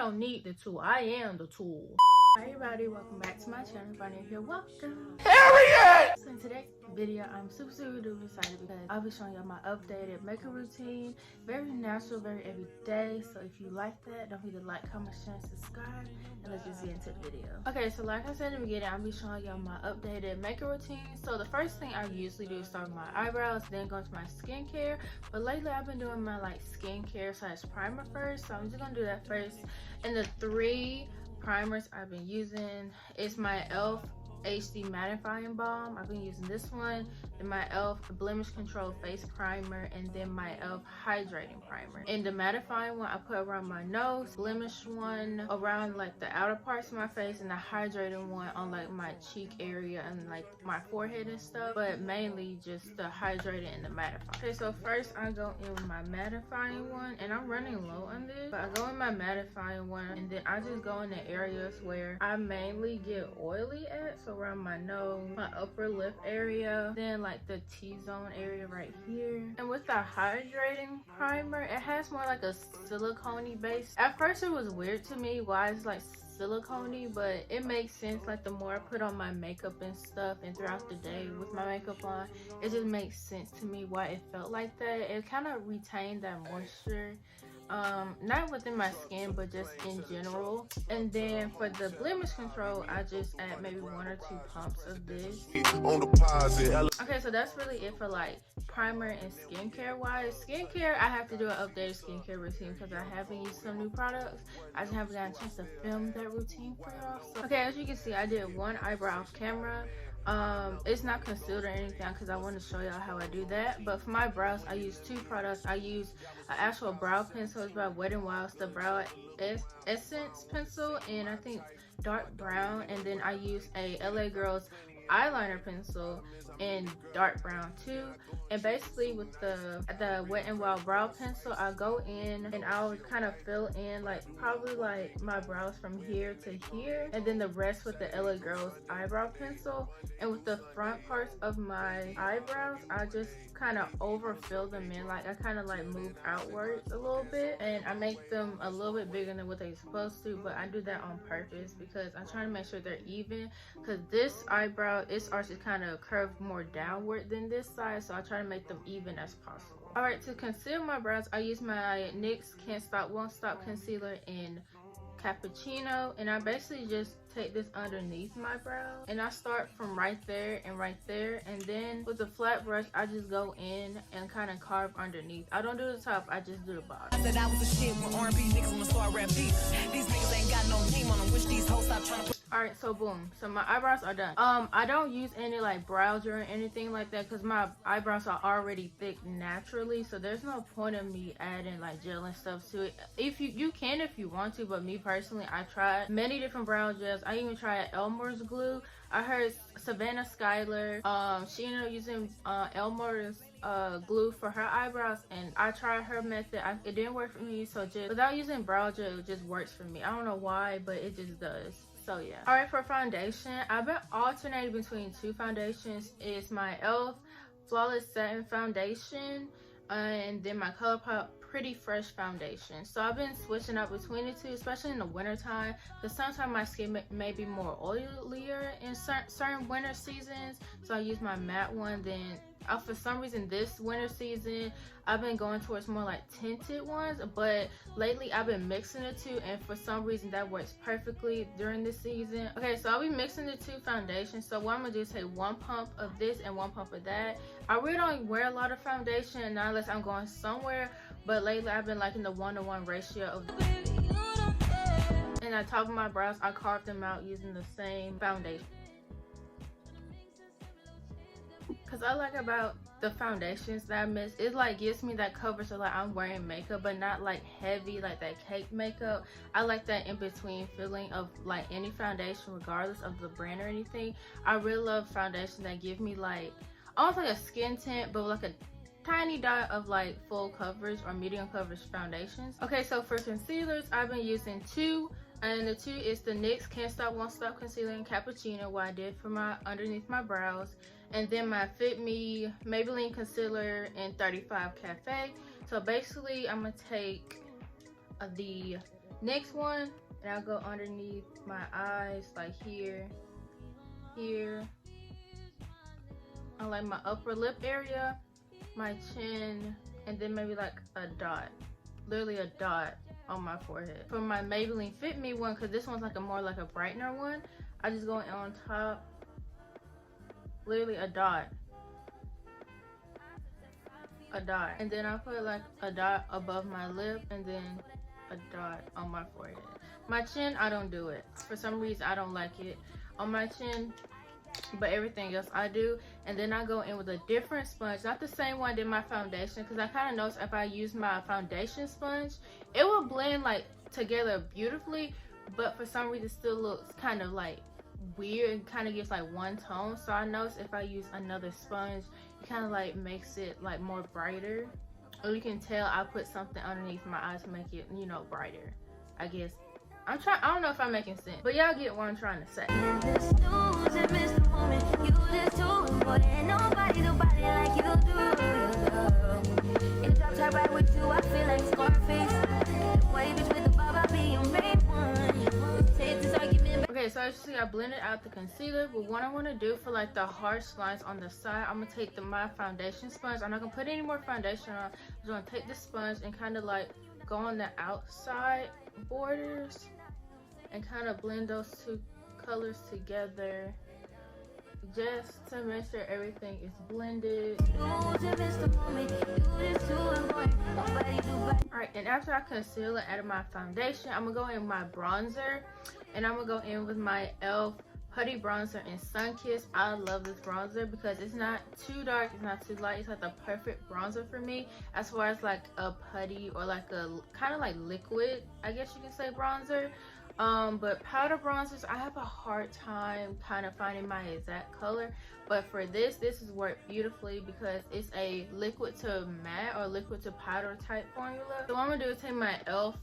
don't need the tool. I am the tool. Hi everybody, welcome back to my channel. If you're new here, welcome. Period! So in today's video, I'm super duper excited because I'll be showing y'all my updated makeup routine. Very natural, very everyday. So if you like that, don't forget to like, comment, share, and subscribe. And let's just get into the video. Okay, so like I said in the beginning, I'll be showing y'all my updated makeup routine. So the first thing I usually do is start with my eyebrows, then go into my skincare. But lately I've been doing my like skincare / primer first. So I'm just gonna do that first. And the three primers I've been using is my e.l.f. HD mattifying balm. I've been using this one, then my e.l.f. blemish control face primer, and then my e.l.f. hydrating primer. And the mattifying one I put around my nose, blemish one around like the outer parts of my face, and the hydrating one on like my cheek area and like my forehead and stuff, but mainly just the hydrating and the mattifying. Okay, so first I go in with my mattifying one, and I'm running low on this, but I go in my mattifying one, and then I just go in the areas where I mainly get oily at, so around my nose, my upper lip area, then like the T-zone area right here. And with the hydrating primer, it has more like a silicone base. At first it was weird to me why it's like silicone, but it makes sense. Like the more I put on my makeup and stuff and throughout the day with my makeup on, it just makes sense to me why it felt like that. It kind of retained that moisture, not within my skin but just in general. And then for the blemish control, I just add maybe 1 or 2 pumps of this. Okay, so that's really it for like primer and skincare wise. Skincare, I have to do an updated skincare routine because I haven't used some new products. I just haven't gotten a chance to film that routine for y'all. So, okay, as you can see, I did 1 eyebrow off camera. It's not concealed or anything because I want to show y'all how I do that. But for my brows, I use 2 products. I use an actual brow pencil. It's by Wet n Wild, the Brow Essence pencil, and I think dark brown. And then I use a LA Girls eyeliner pencil in dark brown too. And basically with the Wet n Wild brow pencil, I go in and I'll kind of fill in like probably like my brows from here to here, and then the rest with the LA Girls eyebrow pencil. And with the front parts of my eyebrows, I just kind of overfill them in. Like I kind of like move outwards a little bit, and I make them a little bit bigger than what they're supposed to, but I do that on purpose because I'm trying to make sure they're even, because this eyebrow, its arch is kind of curved more downward than this side, so I try to make them even as possible. All right, to conceal my brows, I use my NYX Can't Stop Won't Stop concealer in Cappuccino, and I basically just take this underneath my brow, and I start from right there, and then with the flat brush I just go in and kind of carve underneath. I don't do the top, I just do the bottom. I said I was a shit when R&B niggas wanna start rap beats. These niggas ain't got no name on them, wish these hoes stop trying to. Alright, so boom, so my eyebrows are done. I don't use any like brow gel or anything like that because my eyebrows are already thick naturally, so there's no point in me adding like gel and stuff to it. If you can if you want to, but me personally, I tried many different brow gels. I even tried Elmer's glue. I heard Savannah Skyler, she ended up using Elmer's glue for her eyebrows, and I tried her method. It didn't work for me, so just without using brow gel, it just works for me. I don't know why, but it just does. So yeah. All right, for foundation, I've been alternating between 2 foundations. It's my e.l.f. Flawless Satin Foundation, and then my ColourPop Pretty Fresh Foundation. So I've been switching up between the 2, especially in the winter time, because sometimes my skin may be more oilier in certain winter seasons. So I use my matte one. Then for some reason this winter season I've been going towards more like tinted ones, but lately I've been mixing the 2, and for some reason that works perfectly during this season. Okay, so I'll be mixing the 2 foundations. So what I'm gonna do is take 1 pump of this and 1 pump of that. I really don't wear a lot of foundation, not unless I'm going somewhere, but lately I've been liking the 1-to-1 ratio of. And on top of my brows, I carved them out using the same foundation. Because I like about the foundations that I mix, it like gives me that cover, so like I'm wearing makeup but not like heavy like that cake makeup. I like that in between feeling of like any foundation regardless of the brand or anything. I really love foundation that give me like almost like a skin tint but like a tiny dot of like full coverage or medium coverage foundations. Okay, so for concealers, I've been using 2, and the 2 is the NYX Can't Stop Won't Stop concealer in Cappuccino, what I did for my underneath my brows, and then my Fit Me Maybelline concealer in 35 Cafe. So basically I'm gonna take the Next one, and I'll go underneath my eyes, like here, on like my upper lip area, my chin, and then maybe like a dot, literally a dot on my forehead. For my Maybelline Fit Me one, because this one's like a more like a brightener one, I just go on top, literally a dot, and then I put like a dot above my lip, and then a dot on my forehead. My chin, I don't do it. For some reason, I don't like it on my chin, but everything else I do. And then I go in with a different sponge, not the same one I did my foundation, because I kind of noticed if I use my foundation sponge, it will blend like together beautifully, but for some reason it still looks kind of like weird and kind of gives like one tone. So I noticed if I use another sponge, it kind of like makes it like more brighter, or you can tell I put something underneath my eyes to make it, you know, brighter. I guess I don't know if I'm making sense, but y'all get what I'm trying to say. Okay, so as you see, I blended out the concealer, but what I want to do for like the harsh lines on the side, I'm gonna take my foundation sponge. I'm not gonna put any more foundation on. I'm just gonna take the sponge and kind of like go on the outside borders and kind of blend those two colors together, just to make sure everything is blended. Alright, and after I conceal and add my foundation, I'm gonna go in with my bronzer, and I'm gonna go in with my e.l.f. Putty Bronzer in Sunkissed. I love this bronzer because it's not too dark, it's not too light. It's like the perfect bronzer for me as far as like a putty or like a kind of like liquid, I guess you can say, bronzer. But powder bronzers, I have a hard time kind of finding my exact color, but for this has worked beautifully because it's a liquid to matte or liquid to powder type formula. So what I'm gonna do is take my e.l.f.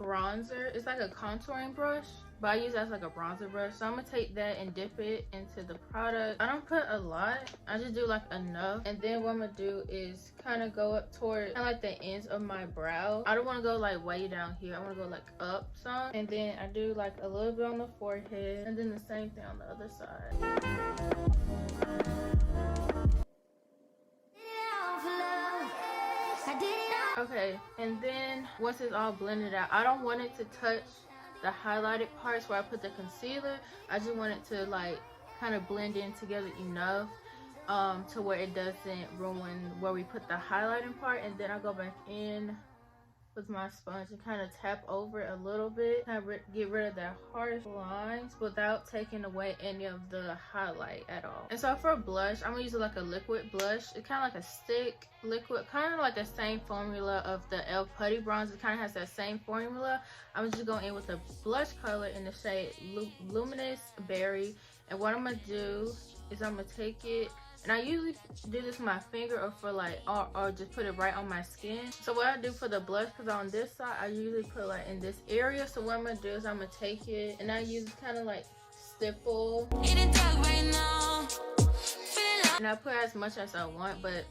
bronzer. It's like a contouring brush, but I use it as like a bronzer brush. So I'm gonna take that and dip it into the product. I don't put a lot, I just do like enough. And then what I'm gonna do is kind of go up toward kind of like the ends of my brow. I don't want to go like way down here, I want to go like up some. And then I do like a little bit on the forehead, and then the same thing on the other side. Okay, and then once it's all blended out, I don't want it to touch the highlighted parts where I put the concealer. I just want it to like kind of blend in together enough to where it doesn't ruin where we put the highlighting part. And then I go back in with my sponge and kind of tap over it a little bit, kind of get rid of the harsh lines without taking away any of the highlight at all. And so for blush, I'm gonna use like a liquid blush. It's kind of like a stick liquid, kind of like the same formula of the e.l.f. Putty Bronzer. It kind of has that same formula. I'm just going in with a blush color in the shade Luminous Berry. And what I'm gonna do is I'm gonna take it, and I usually do this with my finger or for like, or just put it right on my skin. So what I do for the blush, because on this side, I usually put like in this area. So what I'm gonna do is I'm gonna take it, and I use kind of like stipple. And I put as much as I want, but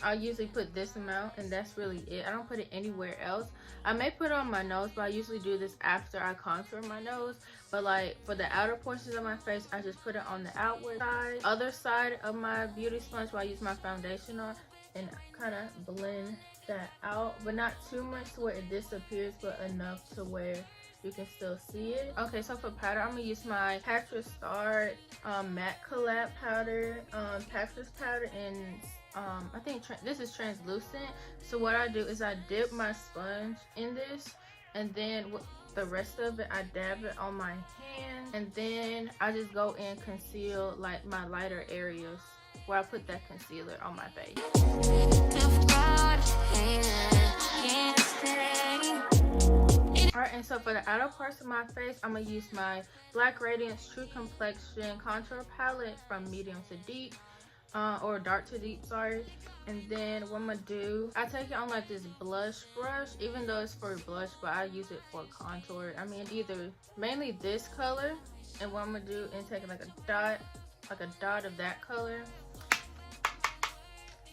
I usually put this amount, and that's really it. I don't put it anywhere else. I may put it on my nose, but I usually do this after I contour my nose. But like for the outer portions of my face, I just put it on the outward side, other side of my beauty sponge where I use my foundation on, and kind of blend that out, but not too much to where it disappears, but enough to where you can still see it. Okay, so for powder, I'm gonna use my Patch Start matte collab powder, Patch powder in I think this is translucent. So what I do is I dip my sponge in this, and then with the rest of it I dab it on my hand, and then I just go and conceal like my lighter areas where I put that concealer on my face. Alright, and so for the outer parts of my face, I'm gonna use my Black Radiance True Complexion contour palette from medium to deep, or dark to deep, sorry. And then what I'm gonna do, I take it on like this blush brush, even though it's for blush, but I use it for contour. I mean, either mainly this color, and what I'm gonna do is take like a dot of that color,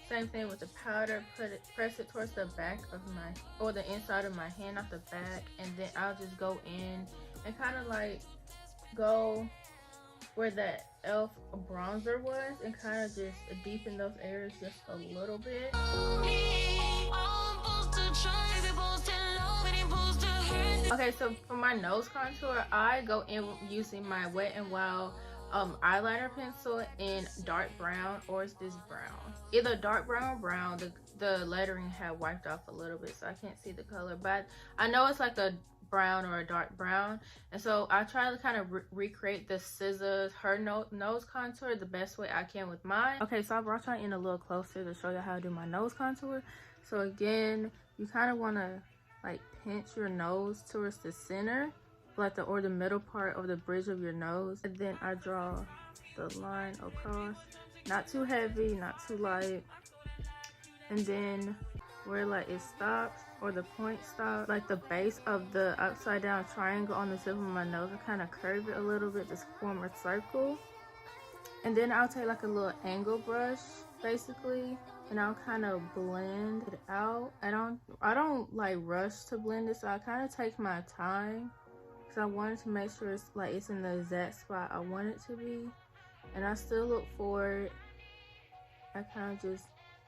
Same thing with the powder. Press it towards the back of my, or the inside of my hand, not the back. And then I'll just go in and kind of like go where that e.l.f. bronzer was and kind of just deepen those areas just a little bit. Okay, so for my nose contour, I go in using my Wet n Wild eyeliner pencil in dark brown, or it's this brown, either dark brown or brown. The lettering had wiped off a little bit, so I can't see the color, but I know it's like a brown or a dark brown. And so I try to kind of recreate the scissors her nose contour the best way I can with mine. Okay, so I brought y'all in a little closer to show you how to do my nose contour. So again, you kind of want to like pinch your nose towards the center, like or the middle part of the bridge of your nose, and then I draw the line across, not too heavy, not too light, and then where like it stops, or the point stops, like the base of the upside down triangle on the tip of my nose, I kind of curve it a little bit to form a circle. And then I'll take like a little angle brush basically, and I'll kind of blend it out. I don't like rush to blend it, so I kind of take my time because I wanted to make sure it's in the exact spot I want it to be. And I still look forward. I kind of just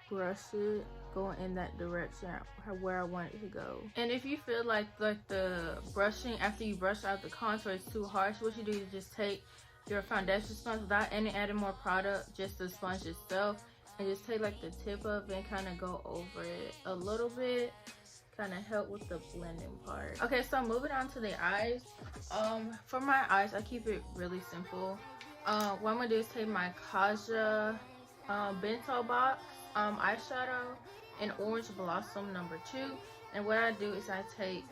brush it going in that direction where I want it to go. And if you feel like the brushing after you brush out the contour is too harsh, what you do is just take your foundation sponge without any adding more product, just the sponge itself, and just take like the tip of it and kind of go over it a little bit, kind of help with the blending part. Okay, so moving on to the eyes. For my eyes, I keep it really simple. What I'm gonna do is take my Kaja bento box eyeshadow in Orange Blossom number 2, and what I do is I take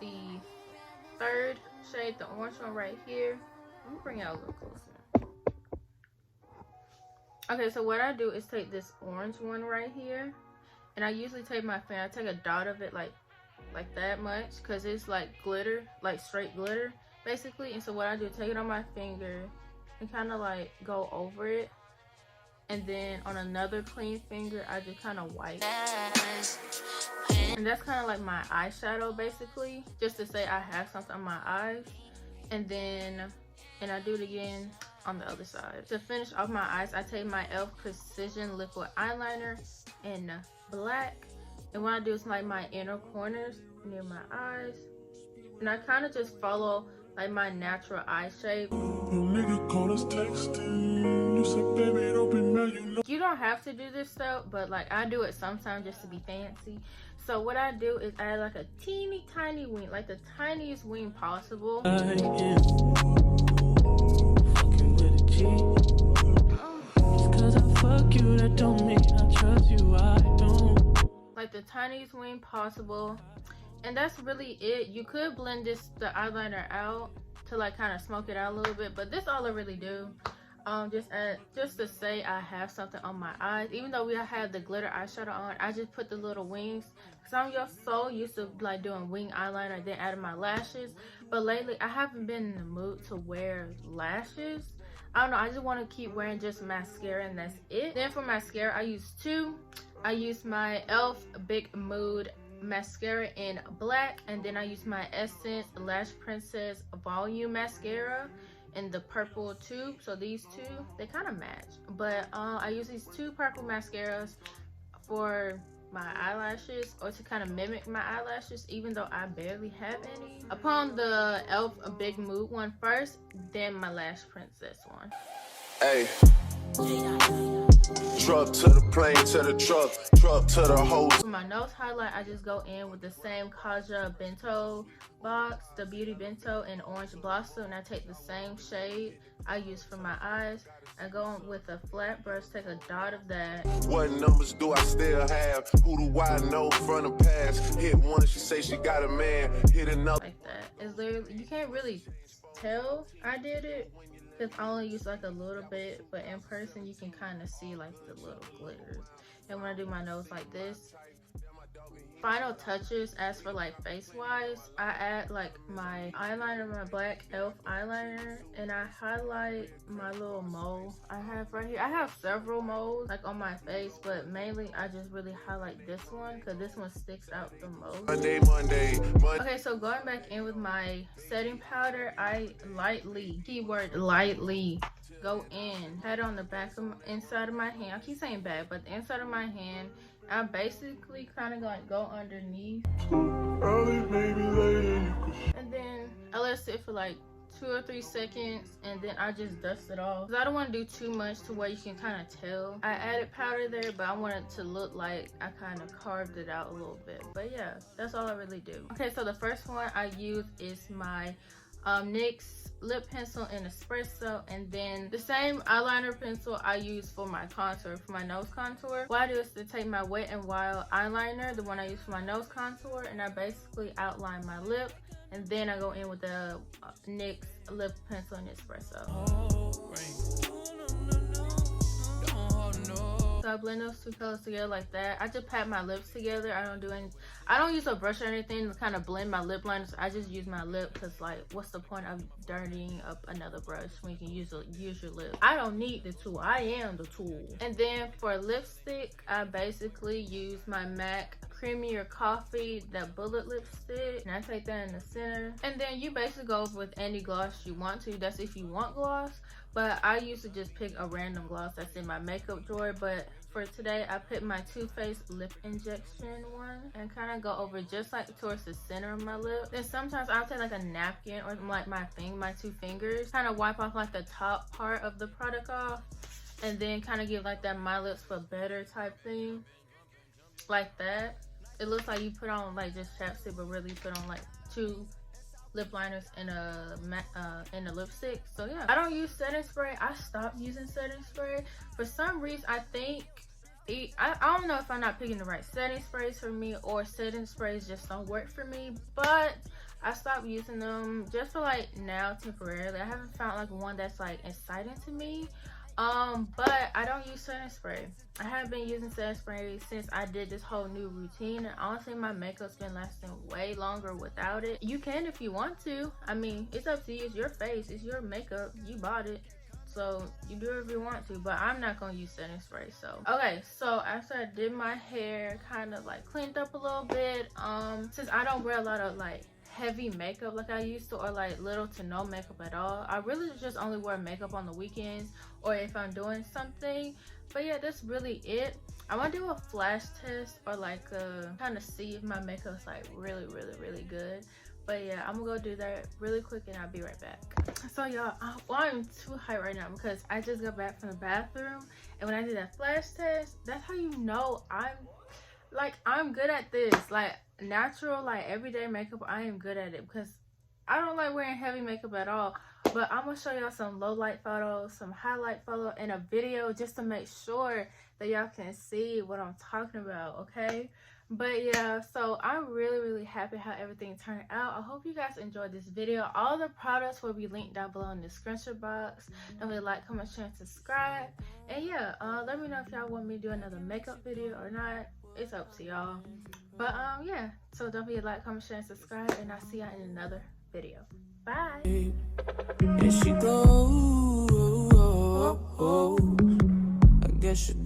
the third shade, the orange one right here. Let me bring it out a little closer. Okay, so what I do is take this orange one right here, and I usually take my finger, I take a dot of it like that much, because it's like glitter, like straight glitter basically. And so what I do is take it on my finger and kind of like go over it, and then on another clean finger I just kind of wipe. And that's kind of like my eyeshadow basically, just to say I have something on my eyes. And I do it again on the other side. To finish off my eyes, I take my e.l.f. Precision Liquid Eyeliner in black, and what I do is like my inner corners near my eyes, and I kind of just follow like my natural eye shape. You don't have to do this though, but like I do it sometimes just to be fancy. So what I do is add like a teeny tiny wing, like the tiniest wing possible. Like the tiniest wing possible. And that's really it. You could blend the eyeliner out to like kind of smoke it out a little bit, but this all I really do. Just to say I have something on my eyes. Even though we have the glitter eyeshadow on, I just put the little wings, because I'm so used to like doing wing eyeliner, then adding my lashes. But lately I haven't been in the mood to wear lashes. I don't know, I just want to keep wearing just mascara, and that's it. Then for mascara, I use two. I use my e.l.f. Big Mood mascara in black, and then I use my Essence Lash Princess Volume mascara in the purple tube. So these two, they kind of match, but I use these two purple mascaras for my eyelashes, or to kind of mimic my eyelashes, even though I barely have any. Upon the e.l.f. Big Mood one first, then my Lash Princess one. Hey, truck to the plane, to the truck to the hose. For my nose highlight, I just go in with the same Kaja bento box, the Beauty Bento in Orange Blossom, and I take the same shade I use for my eyes. I go in with a flat brush, take a dot of that. What numbers do I still have? Who do I know from the past? Hit one, she say she got a man. Hit another. Like that. It's literally, you can't really tell I did it, because I only use like a little bit, but in person you can kind of see like the little glitters. And when I do my nose like this, final touches, as for like face wise, I add like my eyeliner, my black elf eyeliner, and I highlight my little mole I have right here. I have several moles like on my face, but mainly I just really highlight this one because this one sticks out the most. Monday. Okay, so going back in with my setting powder, I lightly, keyword lightly, go in, pat on the back of inside of my hand. I keep saying back, but the inside of my hand. I basically kind of like go underneath, and then I let it sit for like 2 or 3 seconds, and then I just dust it off because I don't want to do too much to where you can kind of tell I added powder there, but I want it to look like I kind of carved it out a little bit. But yeah, that's all I really do. Okay, so the first one I use is my NYX lip pencil in espresso, and then the same eyeliner pencil I use for my contour, for my nose contour. What I do is to take my Wet n Wild eyeliner, the one I use for my nose contour, and I basically outline my lip, and then I go in with the NYX lip pencil in espresso. So I blend those two colors together like that. I just pat my lips together. I don't use a brush or anything to kind of blend my lip liners. I just use my lip because, like, what's the point of dirtying up another brush when you can use your lip? I don't need the tool. I am the tool. And then for lipstick, I basically use my MAC Creamy or Coffee, that bullet lipstick, and I take that in the center. And then you basically go with any gloss you want to. That's if you want gloss, but I used to just pick a random gloss that's in my makeup drawer. But for today, I put my Too Faced lip injection one and kind of go over just like towards the center of my lip. Then sometimes I'll take like a napkin or like my 2 fingers, kind of wipe off like the top part of the product off, and then kind of give like that My Lips But Better type thing, like that. It looks like you put on like just chapstick, but really put on like 2 lip liners and a lipstick. So yeah, I don't use setting spray. I stopped using setting spray for some reason. I think I don't know if I'm not picking the right setting sprays for me, or setting sprays just don't work for me, but I stopped using them just for like now temporarily. I haven't found like one that's like exciting to me. But I don't use setting spray. I haven't been using setting spray since I did this whole new routine, and honestly my makeup's been lasting way longer without it. You can if you want to. I mean, it's up to you. It's your face, it's your makeup, you bought it, so you do it if you want to, but I'm not gonna use setting spray. So okay, so after I did my hair, kind of like cleaned up a little bit, since I don't wear a lot of like heavy makeup like I used to, or like little to no makeup at all, I really just only wear makeup on the weekends or if I'm doing something. But yeah, that's really it. I want to do a flash test, or like kind of see if my makeup's like really good. But yeah, I'm gonna go do that really quick and I'll be right back. So y'all, I'm too hyped right now because I just got back from the bathroom, and when I did that flash test, that's how you know I'm good at this. Like natural, like everyday makeup, I am good at it because I don't like wearing heavy makeup at all. But I'm gonna show y'all some low light photos, some highlight photos, and a video just to make sure that y'all can see what I'm talking about, okay? But yeah, so I'm really happy how everything turned out. I hope you guys enjoyed this video. All the products will be linked down below in the description box. Don't forget to like, comment, share, and subscribe. And yeah, let me know if y'all want me to do another makeup video or not. It's up to y'all. But yeah, so don't forget to like, comment, share, and subscribe, and I'll see y'all in another video. Bye. And she goes, I guess you're